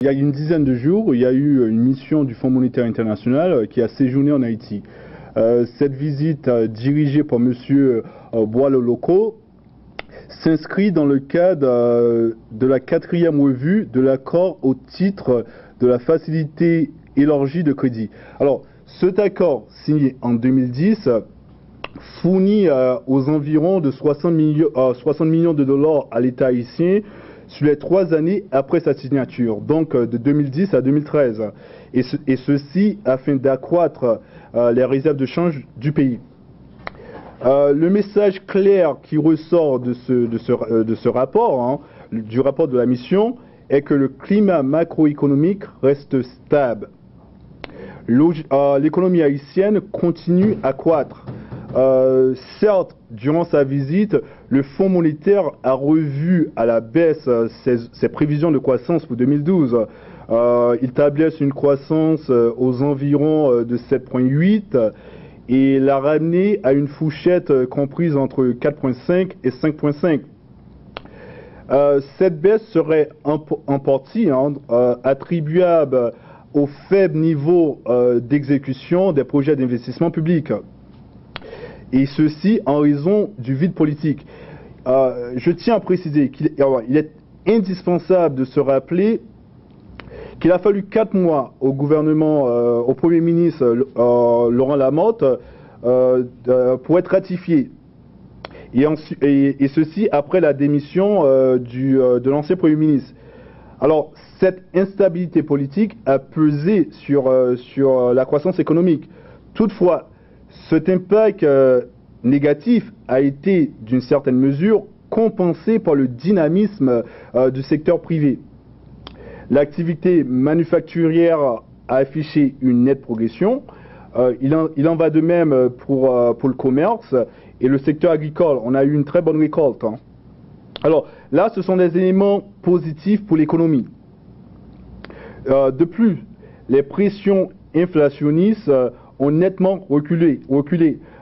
Il y a une dizaine de jours, il y a eu une mission du Fonds monétaire international qui a séjourné en Haïti. Cette visite dirigée par M. Bois-Loloko s'inscrit dans le cadre de la 4e revue de l'accord au titre de la facilité élargie de crédit. Alors, cet accord signé en 2010 fournit aux environs de 60 millions de dollars à l'État haïtien sur les 3 années après sa signature, donc de 2010 à 2013, et ceci afin d'accroître les réserves de change du pays. Le message clair qui ressort de ce rapport, du rapport de la mission, est que le climat macroéconomique reste stable. L'économie haïtienne continue à croître. Certes, durant sa visite, le Fonds monétaire a revu à la baisse ses prévisions de croissance pour 2012. Il tablait une croissance aux environs de 7,8 et l'a ramené à une fourchette comprise entre 4,5 et 5,5. Cette baisse serait en partie attribuable au faible niveau d'exécution des projets d'investissement public. Et ceci en raison du vide politique. Je tiens à préciser qu'il est indispensable de se rappeler qu'il a fallu 4 mois au gouvernement, au Premier ministre Laurent Lamotte, pour être ratifié. Et ceci après la démission de l'ancien Premier ministre. Alors, cette instabilité politique a pesé sur la croissance économique. Toutefois, cet impact négatif a été, d'une certaine mesure, compensé par le dynamisme du secteur privé. L'activité manufacturière a affiché une nette progression. Il en va de même pour le commerce et le secteur agricole. On a eu une très bonne récolte. Alors là, ce sont des éléments positifs pour l'économie. De plus, les pressions inflationnistes ont nettement reculé.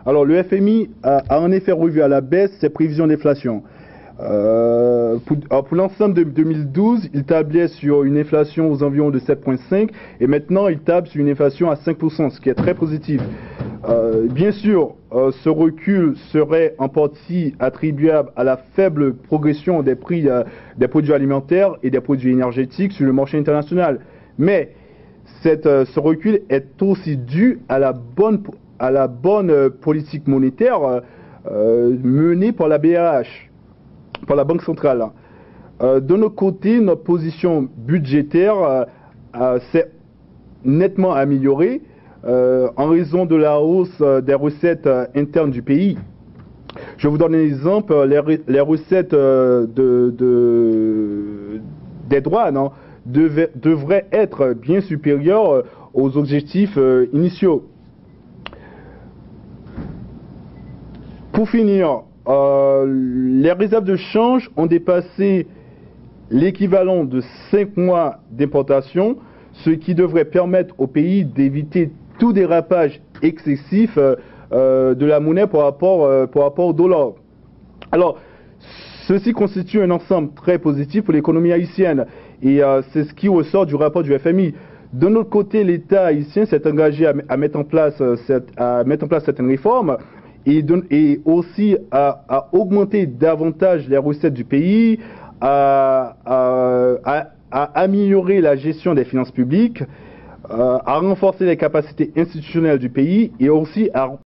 Alors le FMI a en effet revu à la baisse ses prévisions d'inflation. Pour l'ensemble de 2012, il tablait sur une inflation aux environs de 7,5 et maintenant il table sur une inflation à 5%, ce qui est très positif. Bien sûr, ce recul serait en partie attribuable à la faible progression des prix des produits alimentaires et des produits énergétiques sur le marché international. Mais ce recul est aussi dû à la bonne politique monétaire menée par la BAH, par la Banque centrale. De notre côté, notre position budgétaire s'est nettement améliorée en raison de la hausse des recettes internes du pays. Je vous donne un exemple, les recettes des douanes devraient être bien supérieures aux objectifs initiaux. Pour finir, les réserves de change ont dépassé l'équivalent de 5 mois d'importation, ce qui devrait permettre au pays d'éviter tout dérapage excessif de la monnaie par rapport au dollar. Alors, ceci constitue un ensemble très positif pour l'économie haïtienne et c'est ce qui ressort du rapport du FMI. De notre côté, l'État haïtien s'est engagé à mettre en place certaines réformes et aussi à augmenter davantage les recettes du pays, à améliorer la gestion des finances publiques, à renforcer les capacités institutionnelles du pays et aussi à